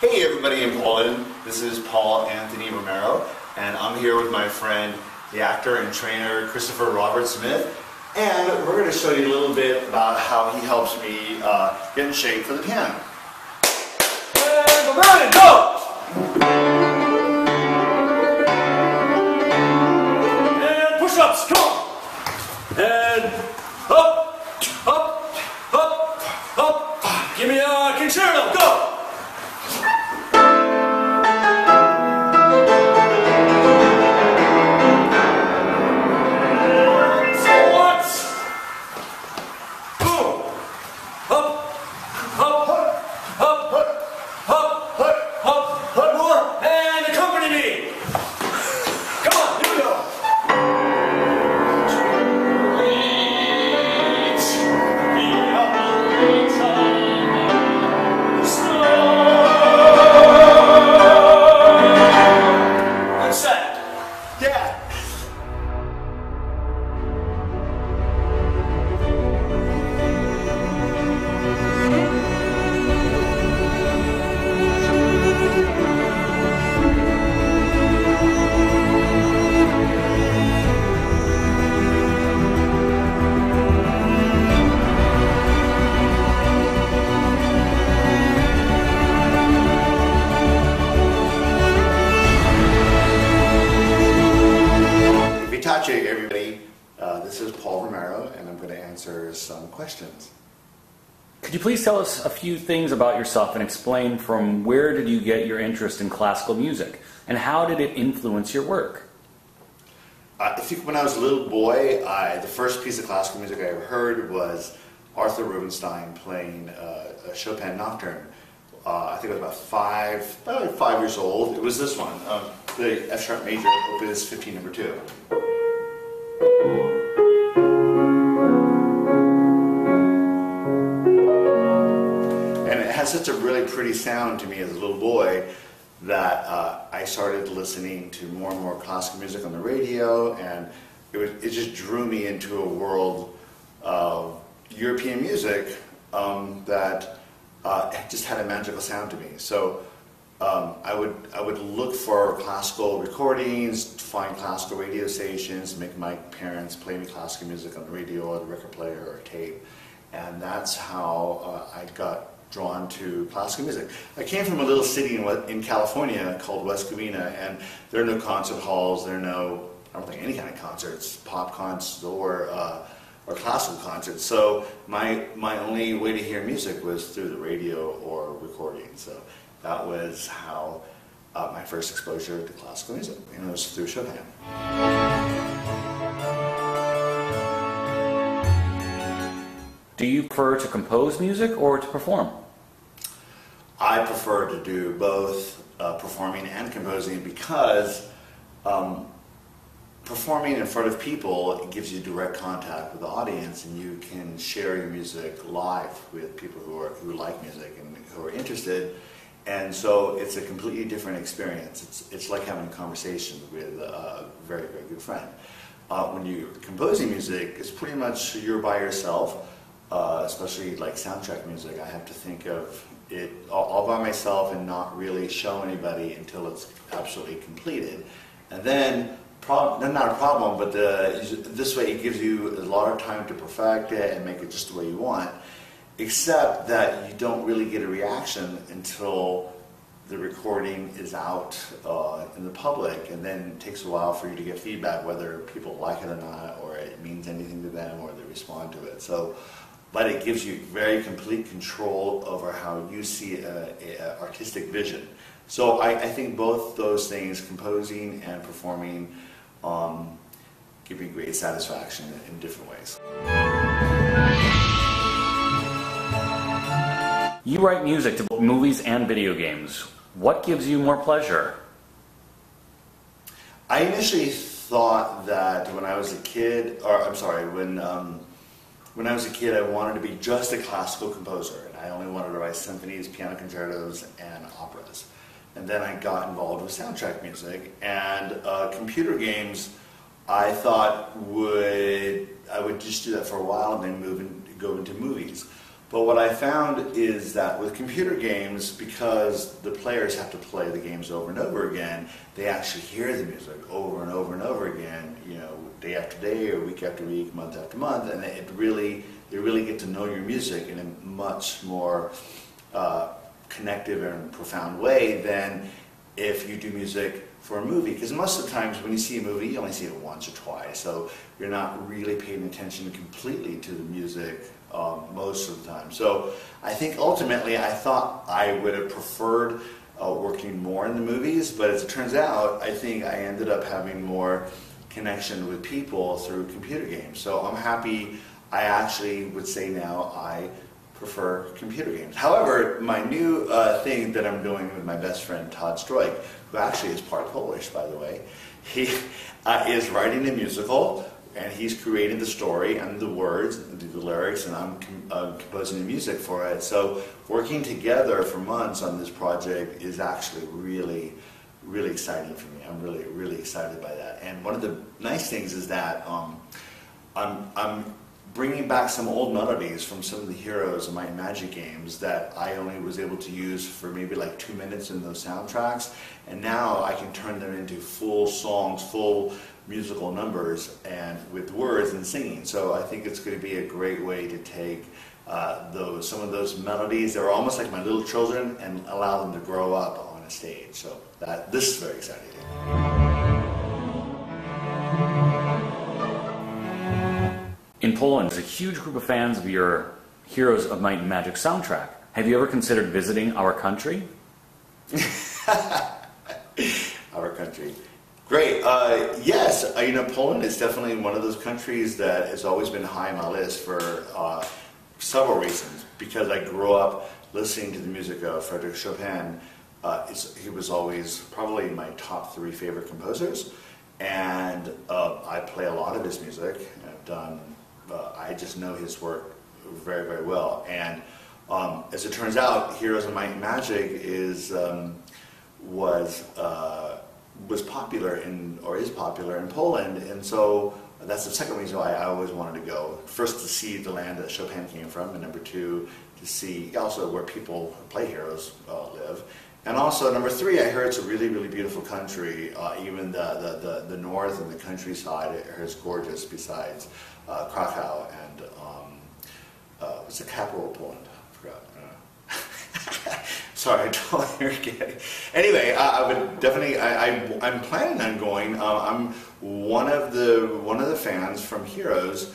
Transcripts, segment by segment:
Hey everybody in Poland, this is Paul Anthony Romero, and I'm here with my friend, the actor and trainer Christopher Robert Smith, and we're going to show you a little bit about how he helps me get in shape for the piano. And we're ready, go! And push-ups, come on! And up, up, up, up. Give me a concerto, go! Everybody, this is Paul Romero, and I'm going to answer some questions. Could you please tell us a few things about yourself and explain from where did you get your interest in classical music, and how did it influence your work? I think when I was a little boy, the first piece of classical music I ever heard was Arthur Rubinstein playing a Chopin Nocturne. I think I was about 5 years old. It was this one, the F sharp major, Opus 15 number 2. And it has such a really pretty sound to me as a little boy that I started listening to more and more classical music on the radio, and it just drew me into a world of European music that just had a magical sound to me. So I would look for classical recordings, find classical radio stations, make my parents play me classical music on the radio or the record player or tape, and that's how I got drawn to classical music. I came from a little city in California called West Covina, and there are no concert halls, there are no, I don't think any kind of concerts, pop concerts or classical concerts. So my only way to hear music was through the radio or recording. So that was how my first exposure to classical music, and it was through Chopin. Do you prefer to compose music or to perform? I prefer to do both performing and composing because performing in front of people gives you direct contact with the audience, and you can share your music live with people who like music and who are interested. And so it's a completely different experience. It's like having a conversation with a very, very good friend. When you're composing music, it's pretty much you're by yourself, especially like soundtrack music. I have to think of it all by myself and not really show anybody until it's absolutely completed. And then, not a problem, but this way it gives you a lot of time to perfect it and make it just the way you want. Except that you don't really get a reaction until the recording is out in the public, and then it takes a while for you to get feedback whether people like it or not, or it means anything to them, or they respond to it. So, but it gives you very complete control over how you see an artistic vision. So I think both those things, composing and performing, give you great satisfaction in different ways. You write music to both movies and video games. What gives you more pleasure? I initially thought that when I was a kid, when I was a kid, I wanted to be just a classical composer, and I only wanted to write symphonies, piano concertos, and operas. And then I got involved with soundtrack music, and computer games. I thought I would just do that for a while and then go into movies. But what I found is that with computer games, because the players have to play the games over and over again, they actually hear the music over and over and over again, you know, day after day or week after week, month after month, and they really get to know your music in a much more connective and profound way than if you do music for a movie. Because most of the times when you see a movie, you only see it once or twice, so you're not really paying attention completely to the music most of the time. So I think ultimately I thought I would have preferred working more in the movies, but as it turns out, I think I ended up having more connection with people through computer games. So I'm happy. I actually would say now I prefer computer games. However, my new thing that I'm doing with my best friend Todd Stroik, who actually is part Polish, by the way, he is writing a musical, and he's creating the story and the words, the lyrics, and I'm composing the music for it. So working together for months on this project is actually really, really exciting for me. I'm really, really excited by that. And one of the nice things is that I'm bringing back some old melodies from some of the heroes of my Magic games that I only was able to use for maybe like 2 minutes in those soundtracks, and now I can turn them into full songs, full musical numbers, and with words and singing. So I think it's going to be a great way to take some of those melodies that are almost like my little children and allow them to grow up on a stage. So this is very exciting. In Poland, there's a huge group of fans of your Heroes of Might and Magic soundtrack. Have you ever considered visiting our country? Our country. Great. Yes, you know, Poland is definitely one of those countries that has always been high on my list for several reasons. Because I grew up listening to the music of Frédéric Chopin. He was always probably my top 3 favorite composers. And I play a lot of his music. I've done. I just know his work very, very well. And as it turns out, Heroes of Might and Magic was popular is popular in Poland, and so that's the second reason why I always wanted to go. First, to see the land that Chopin came from, and number 2, to see also where people who play heroes live. And also, number 3, I heard it's a really, really beautiful country. Even the north and the countryside is gorgeous, besides Krakow and what's the capital of Poland? I forgot. Sorry, I totally forget. Anyway, I would definitely. I'm planning on going. I'm one of the fans from Heroes.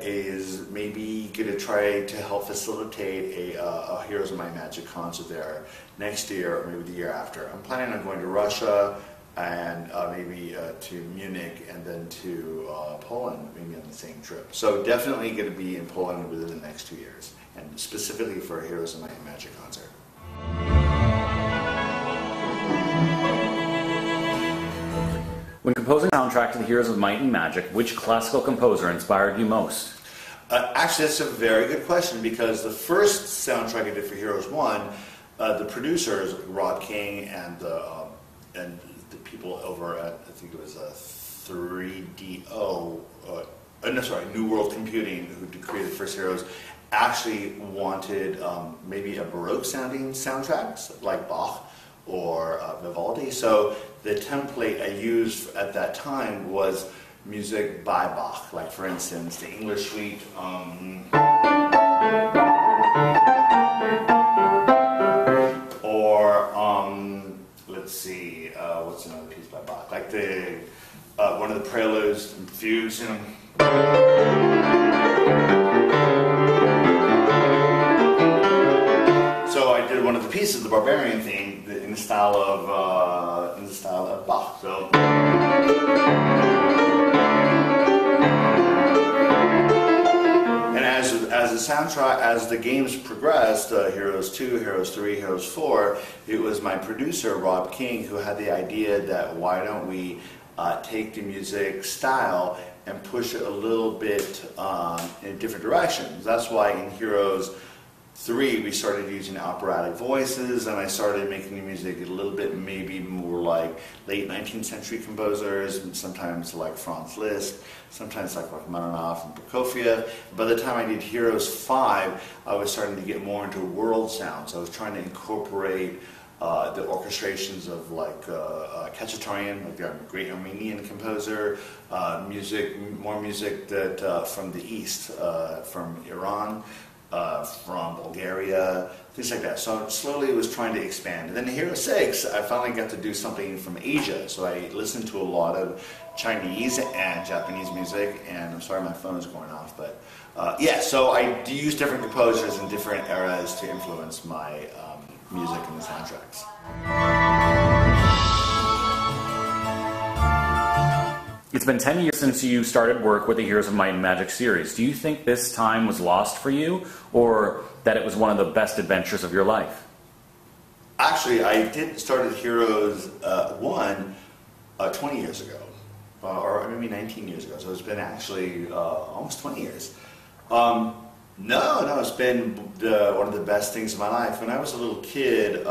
Is maybe going to try to help facilitate a Heroes of Might and Magic concert there next year or maybe the year after. I'm planning on going to Russia and maybe to Munich and then to Poland, maybe on the same trip. So definitely going to be in Poland within the next 2 years, and specifically for a Heroes of Might and Magic concert. When composing a soundtrack to the Heroes of Might and Magic, which classical composer inspired you most? Actually, that's a very good question, because the first soundtrack I did for Heroes 1, the producers, Rob King and the people over at, I think it was 3DO, New World Computing, who created the first Heroes, actually wanted maybe a Baroque sounding soundtracks like Bach or Vivaldi. So the template I used at that time was music by Bach, like for instance the English Suite, or let's see, what's another piece by Bach, like the one of the preludes and fugues, you know. So I did one of the pieces, the Barbarian theme, in the style of Bach. So, and as the soundtrack, as the games progressed, Heroes 2, Heroes 3, Heroes 4, it was my producer Rob King who had the idea that why don't we take the music style and push it a little bit in different directions. That's why in Heroes 3, we started using operatic voices, and I started making the music a little bit maybe more like late 19th century composers, and sometimes like Franz Liszt, sometimes like Rachmaninoff and Prokofiev. By the time I did Heroes 5, I was starting to get more into world sounds. I was trying to incorporate the orchestrations of like Khachaturian, like the great Armenian composer, more music that from the East, from Iran, from Bulgaria, things like that. So slowly was trying to expand. And then in Hero 6, I finally got to do something from Asia. So I listened to a lot of Chinese and Japanese music, and I'm sorry my phone is going off, but yeah, so I use different composers in different eras to influence my music and the soundtracks. It's been 10 years since you started work with the Heroes of Might and Magic series. Do you think this time was lost for you, or that it was one of the best adventures of your life? Actually, I did started Heroes 1 20 years ago, or maybe 19 years ago, so it's been actually almost 20 years. No, it's been one of the best things of my life. When I was a little kid,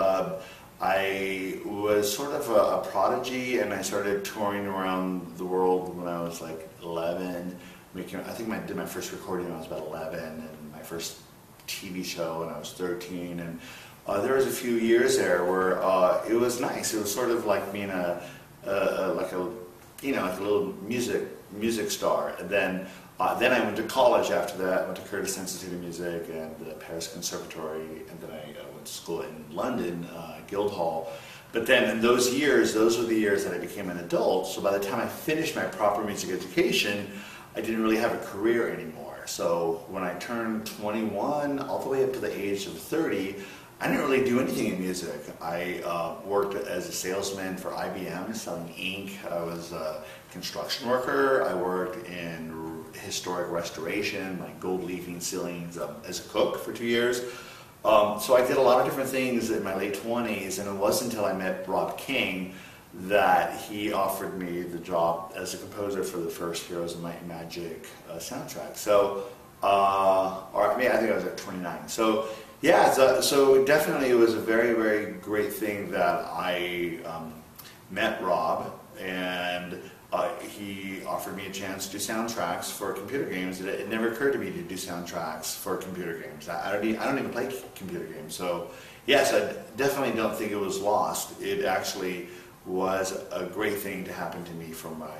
I was sort of a prodigy, and I started touring around the world when I was like 11. I think I did my first recording when I was about 11, and my first TV show when I was 13. And there was a few years there where it was nice. It was sort of like being like a little music star. And then I went to college after that. I went to Curtis Institute of Music and the Paris Conservatory, and then I went to school in London, Guildhall. But then in those years, those were the years that I became an adult. So by the time I finished my proper music education, I didn't really have a career anymore. So when I turned 21, all the way up to the age of 30, I didn't really do anything in music. I worked as a salesman for IBM, selling ink. I was a construction worker. I worked in historic restoration, like gold leafing ceilings, as a cook for 2 years. So I did a lot of different things in my late 20s, and it wasn't until I met Rob King that he offered me the job as a composer for the first Heroes of Might and Magic soundtrack. So, I think I was at 29. So, yeah, so definitely it was a very, very great thing that I met Rob, and he offered me a chance to do soundtracks for computer games. It never occurred to me to do soundtracks for computer games. I don't even play computer games. So yes, I definitely don't think it was lost. It actually was a great thing to happen to me for my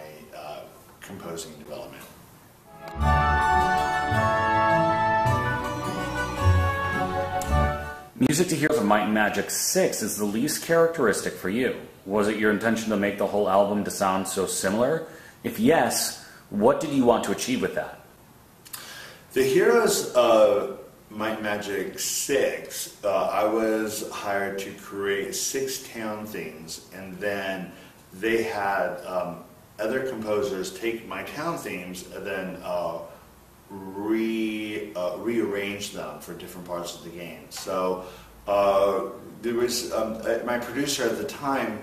composing development. Music to Heroes of Might and Magic 6 is the least characteristic for you. Was it your intention to make the whole album to sound so similar? If yes, what did you want to achieve with that? The Heroes of Might and Magic 6, I was hired to create 6 town themes, and then they had other composers take my town themes and then rearrange them for different parts of the game. So there was my producer at the time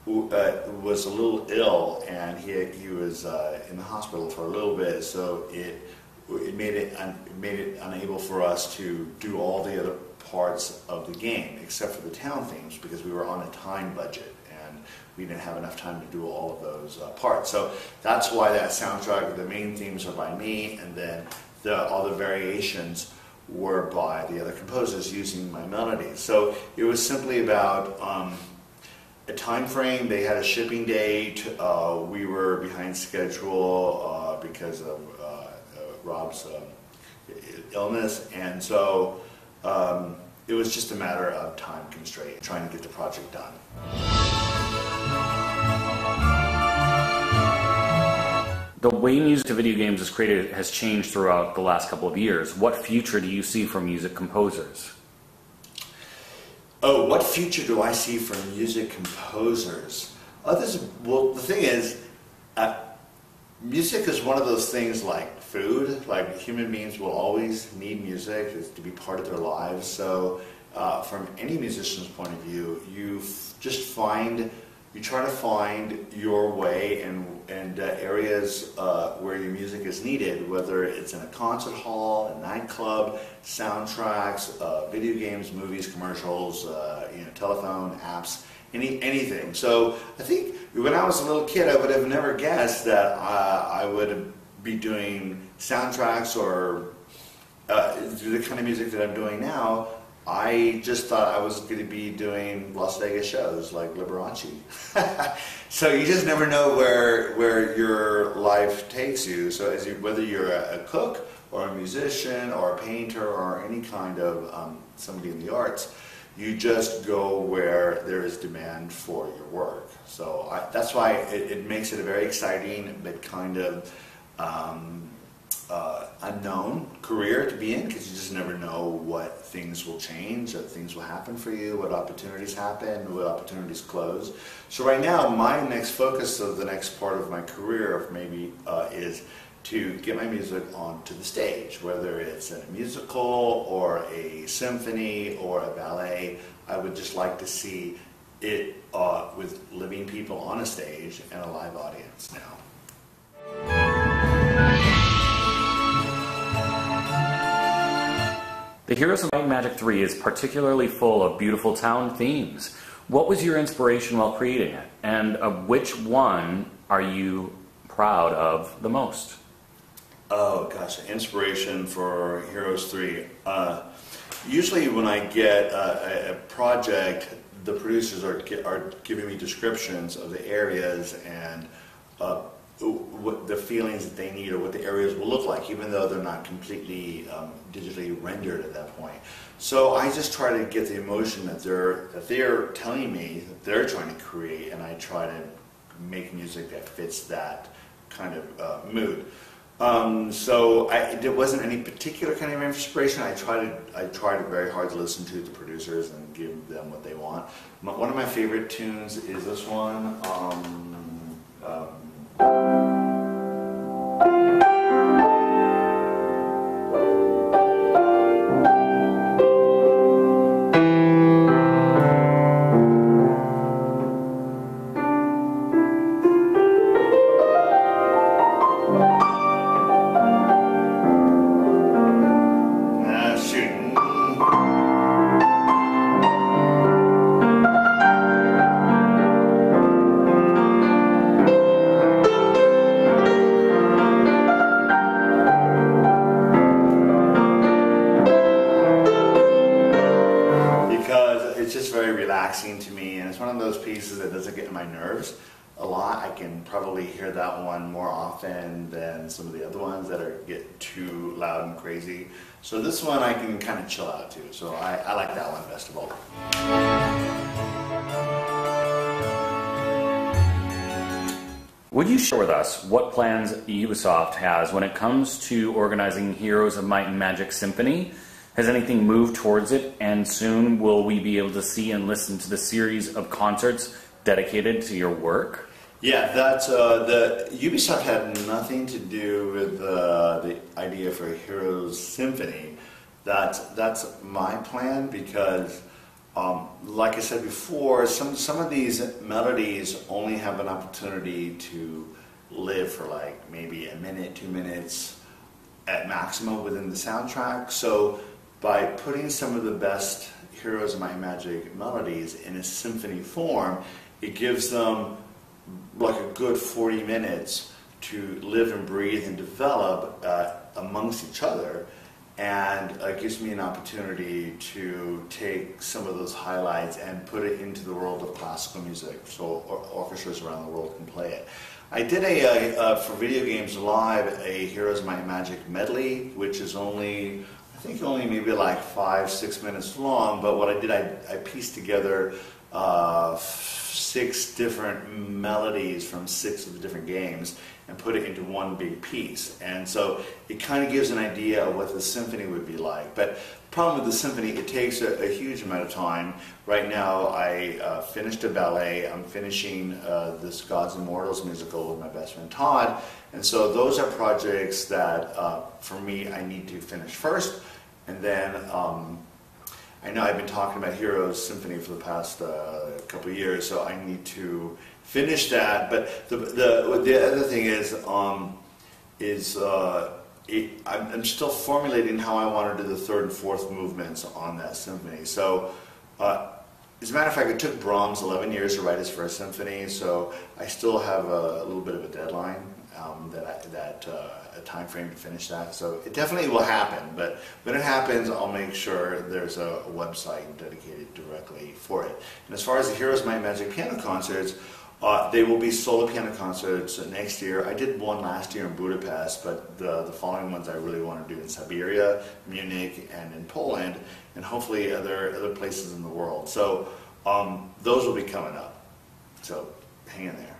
was a little ill, and he was in the hospital for a little bit. So it made it unable for us to do all the other parts of the game except for the town themes, because we were on a time budget and we didn't have enough time to do all of those parts. So that's why that soundtrack, the main themes are by me, and then all the variations were by the other composers using my melodies. So it was simply about a time frame. They had a shipping date. We were behind schedule because of Rob's illness, and so it was just a matter of time constraint, trying to get the project done. The way music to video games is created has changed throughout the last couple of years. What future do you see for music composers? Oh, what future do I see for music composers? Well, the thing is, music is one of those things like food. Like, human beings will always need music. It's to be part of their lives. So from any musician's point of view, you just find you try to find your way and areas where your music is needed, whether it's in a concert hall, a nightclub, soundtracks, video games, movies, commercials, telephone, apps, anything. So I think when I was a little kid, I would have never guessed that I would be doing soundtracks or do the kind of music that I'm doing now. I just thought I was going to be doing Las Vegas shows like Liberace. So you just never know where your life takes you. So whether you're a cook or a musician or a painter or any kind of somebody in the arts, you just go where there is demand for your work. So that's why it makes it a very exciting but kind of unknown career to be in, because you just never know what things will change, what things will happen for you, what opportunities happen, what opportunities close. So right now, my next focus of the next part of my career maybe is to get my music onto the stage, whether it's in a musical or a symphony or a ballet. I would just like to see it with living people on a stage and a live audience now. The Heroes of Might and Magic 3 is particularly full of beautiful town themes. What was your inspiration while creating it? And which one are you proud of the most? Oh gosh, inspiration for Heroes 3. Usually when I get a project, the producers are giving me descriptions of the areas and what the feelings that they need or what the areas will look like, even though they're not completely digitally rendered at that point. So I just try to get the emotion that they're telling me that they're trying to create, and I try to make music that fits that kind of mood. So there wasn't any particular kind of inspiration. I tried very hard to listen to the producers and give them what they want. One of my favorite tunes is this one. To me, and it's one of those pieces that doesn't get in my nerves a lot. I can probably hear that one more often than some of the other ones that get too loud and crazy. So this one I can kind of chill out to. So I like that one best of all. Would you share with us what plans Ubisoft has when it comes to organizing Heroes of Might and Magic Symphony? Has anything moved towards it, and soon will we be able to see and listen to the series of concerts dedicated to your work? Yeah, that's the Ubisoft had nothing to do with the idea for a Heroes Symphony. That's my plan, because like I said before, some of these melodies only have an opportunity to live for like maybe a minute, 2 minutes at maximum within the soundtrack. So by putting some of the best Heroes of Might and Magic melodies in a symphony form, it gives them like a good 40 minutes to live and breathe and develop amongst each other, and gives me an opportunity to take some of those highlights and put it into the world of classical music, so orchestras around the world can play it. I did for Video Games Live, a Heroes of Might and Magic medley, which is only maybe like 5-6 minutes long, but what I did, I pieced together 6 different melodies from 6 of the different games and put it into one big piece. And so it kind of gives an idea of what the symphony would be like. But the problem with the symphony, it takes a huge amount of time. Right now, I finished a ballet. I'm finishing this Gods and Mortals musical with my best friend Todd. And so those are projects that, for me, I need to finish first. And then I know I've been talking about Heroes Symphony for the past couple of years, so I need to finish that. But the other thing is I'm still formulating how I want to do the third and fourth movements on that symphony. So, as a matter of fact, it took Brahms 11 years to write his first symphony, so I still have a little bit of a deadline, a time frame to finish that. So it definitely will happen, but when it happens, I'll make sure there's a website dedicated directly for it. And as far as the Heroes of Might and Magic piano concerts, they will be solo piano concerts next year. I did one last year in Budapest, but the following ones I really want to do in Siberia, Munich, and in Poland, and hopefully other places in the world. So those will be coming up. So hang in there.